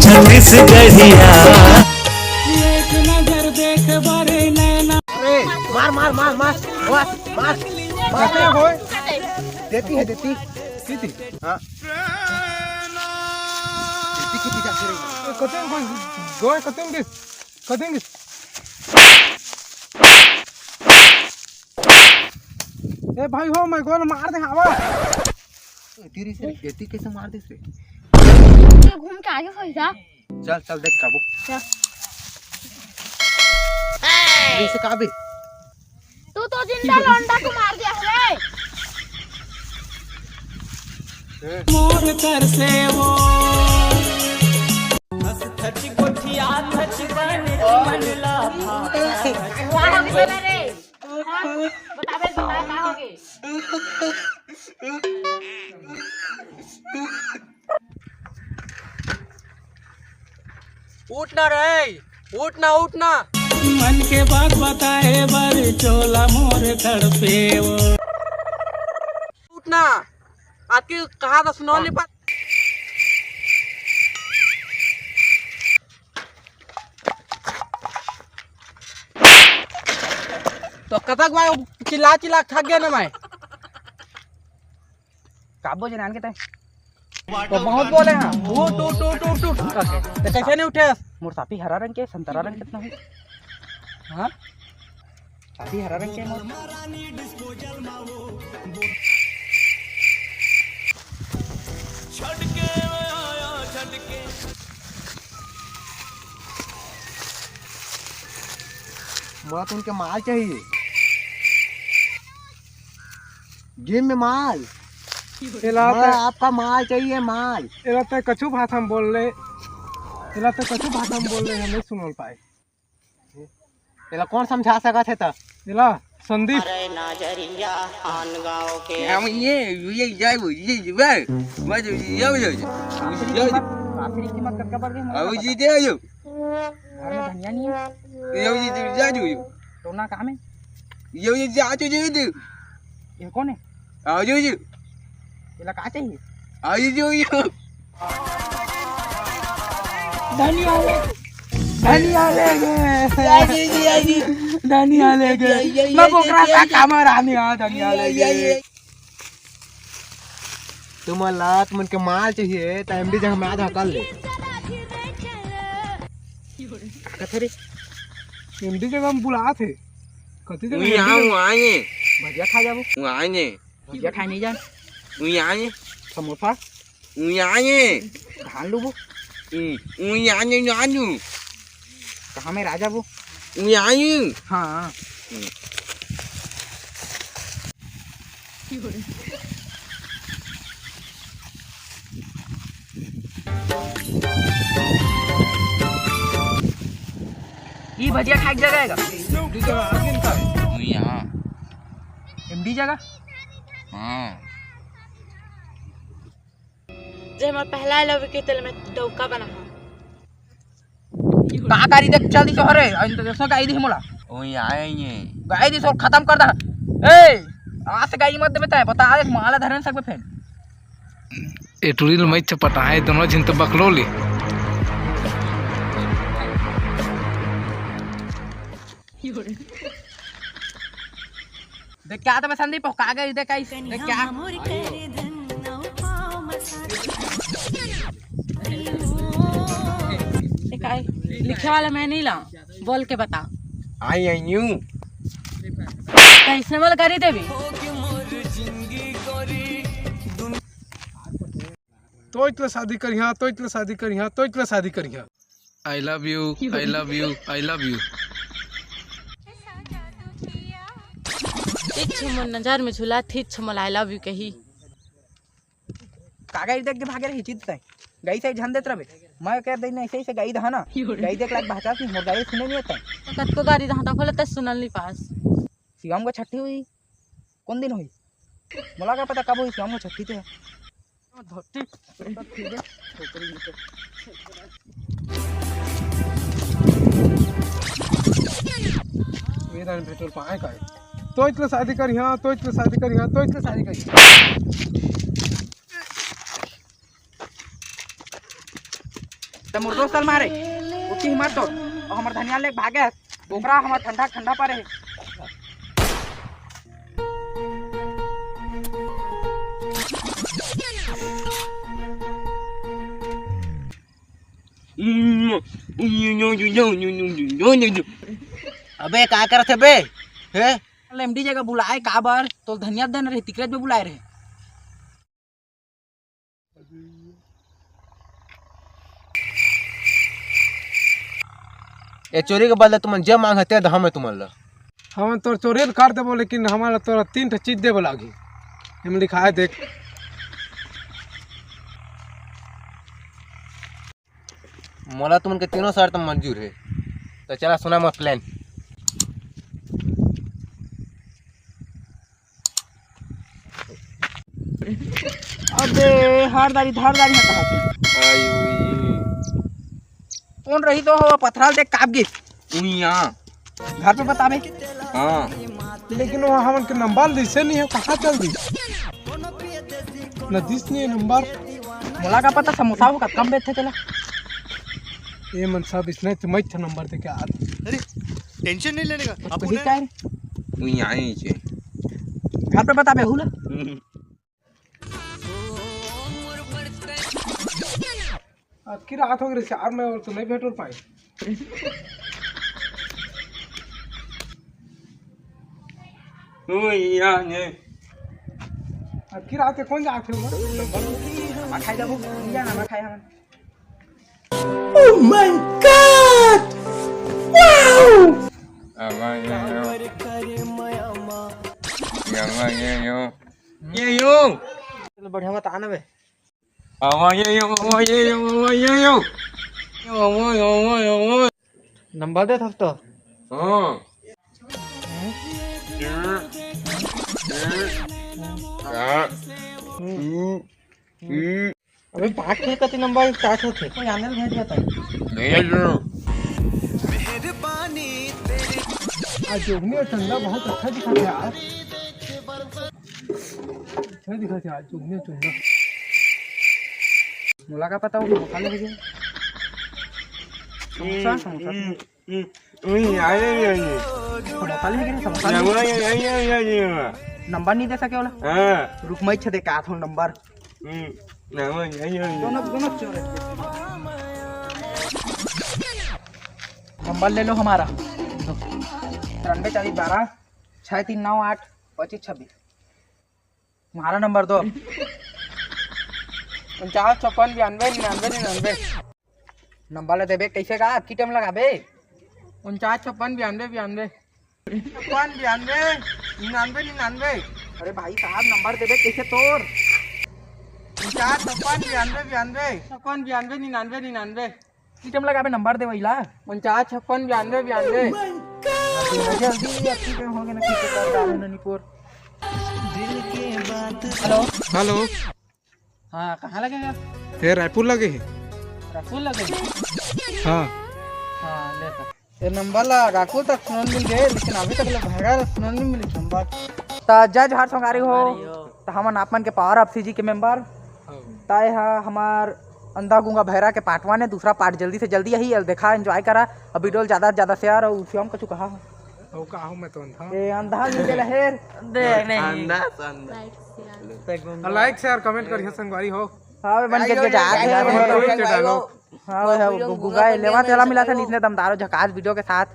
छत्तीसगढ़िया। एक नजर देख बड़े नैना। अरे मार मार मार मार मार मार मारते हो देती है देती देती हाँ देती कितनी जाती रही कतें कोई गोय कतें ए भाई हो मैं गोल मार दे हवा तेरी से देती कैसे मार दे रे घूम के आगे हो जा। चल चल देख काबू चल। ऐसे काबे तू तो जिंदा लौंडा को मार दिया है। मोर कर से वो हंस थच कोठिया थच बन मनला वहां हो गए मेरे बता बे क्या हो गए। उठना रे उठना मन के बात बताए बर चोला मोर तड़पे वो उठना आज की कहा था सुनो नहीं पा तो कतक मैं चिल्ला थक गया ना मैं काबो जनान के तय तो बहुत बोले हैं टू करके तो कैसे नहीं उठे मोर साथी हरा रंग के संतरा रंग कितना है हाँ साथी हरा रंग के मोर मुझे तो उनके माल चाहिए जिम में माल आपका माल चाहिए माल कछु भाषा में बोल रहे हम नहीं सुन पाए तेरा कौन समझा सका थे तो इला संदीप अरे नजरिया आन गाँव के हम ये जाए वो ये भाई मैं ये काफी कीमत करके पड़ गई अब जी दे आयो घर में धनिया नहीं है ये जा जो तो ना काम है ये जा जो दे ये कौन है आओ जो इला का चाहिए आई जो धनिया ले गए धनिया ले गए मैं बोकरा का काम रानी आ धनिया ले गए तुम लात मन के माल चाहिए तो एमडी जगह में आधा कर ले कथरे एमडी जगह हम बुला थे कथी जगह मैं आए भजिया खा जाबो मैं आए भजिया खाए नहीं जान मैं आए समोसा मैं आए धान लूबो मैं आए जानू कहाँ में राजा वो मैं आए हाँ ये भजिया खाई जगह है एमडी जगह आगे का मैं यहाँ एमडी जगह हाँ जे हमर पहला लव के तेल में डौका बना कहाँ कारी देख चल दी शहर है तो देखो गाई दी मोला मैं आए ये गाई दी सो खत्म कर दा ए आज से गाई मत देता है बता दे माला धरन सकबे फेन एटुरिल मई चपटा है दोनों जिन तो बकलोली देख क्या तो संदीप का गई देख कैसे देख क्या लिखे वाला मैं नहीं ला बोल के बता आई यूं कैसे बोल करी देवी तो इतने शादी करिया तो इतने शादी करिया तो इतने शादी करिया I love you I love you I love you ठीक छ मन नजर में झूला ठीक छ मोल आई लव यू कही कागज देख के भागे रही चित गई से झन देत रहे मैं कह दई नहीं सही से गई दहाना गई देख लाग भाषा की मोर गई सुने नहीं आता कत को गाड़ी रहा खोले त सुनल नहीं पास शिवम को छठी हुई कौन दिन हुई मोला का पता कब हुई शिवम को छठी थे धोती मेरा पेट्रोल पाए का तो इतने शादी करिया तो इतने शादी करिया तो इतने शादी करिया तो मुर्दो सल मारे उठी हिम्मत तो और हमार धनिया ले भागे ओकरा हमार ठंडा ठंडा पड़े है अबे का करत है बे हे एमडी जगह बुलाए काबर तो धनिया देन रहे तिकरेज में बुलाए रहे ये चोरी के बदले तुम जब मांग हते हम तुमन ला हम तोर चोरी कर देबो लेकिन हमारा तोरा 3 ठे चीज देबो लागी हम लिखा है देख मोला तुमन के तीनों शर्त मंजूर है तो चला सुना मत प्लान अबे धारदारी धारदारी है कहा कौन रही तो हो पथराल देख काब गिर घर पे बतावे लेकिन वो हमन के नंबर दिसे नहीं है कहाँ चल दी न दिस नहीं है नंबर मोला का पता समोसा हो कम बेचे चला ये मन सब इसने तो मैं नंबर दे के आ अरे टेंशन नहीं लेने का अब ही क्या है घर पे बतावे हुला की रात हो गई चार में और तो नहीं भेट पाए की रात है कौन जाते हो खाई जाबो लिया ना खाई हम चलो बढ़िया मत आना बे नंबर दे थक तो अबे 5 थे कति नंबर स्टार्ट होते कोई आनल भेज बता आज जोगनी ठंडा बहुत अच्छा दिखा है यार अच्छा दिखा है आज जोगनी ठंडा मोला का पता वो खा ले समोसा समोसा नंबर नहीं दे सके वाला रुक मैं छे दे का थो नंबर दोनों दोनों चोर नंबर ले लो हमारा 93 40 12 6398 25 26 तुम्हारा नंबर दो 49 56 92 99 99 नंबर ले देबे कैसे का आपकी टाइम लगाबे 49 56 92 92 56 92 99 99 अरे भाई साहब नंबर देबे कैसे तोर 49 56 92 92 56 92 99 99 की टाइम लगाबे नंबर दे वहीला 49 56 92 92 जल्दी आपकी टाइम हो गया ना ठीक कर डालो ननीपुर हेलो हेलो हाँ कहाँ लगेगा ये रायपुर लगे है रायपुर लगेगा हाँ हाँ ले सर ये नंबर ला रायपुर तक सुनन मिल गए लेकिन अभी तक लोग भगा सुनन नहीं मिली नंबर तो जज हर संगारी हो तो हमन आपमन के पावर ऑफ सीजी के मेंबर ताए हा हमार अंधा गुंगा भैरा के पार्ट 1 है दूसरा पार्ट जल्दी से जल्दी यही देखा एंजॉय करा और वीडियो ज़्यादा से ज़्यादा शेयर और उसी हम कुछ कहा ओ का हूं मैं तो अंधा ये अंधा मिल लहर देख नहीं लाइक शेयर कमेंट करिए संगवारी हो हाँ बन के जा हाँ गुंगा लेवा तेरा मिला था इतने दमदार झकास वीडियो के साथ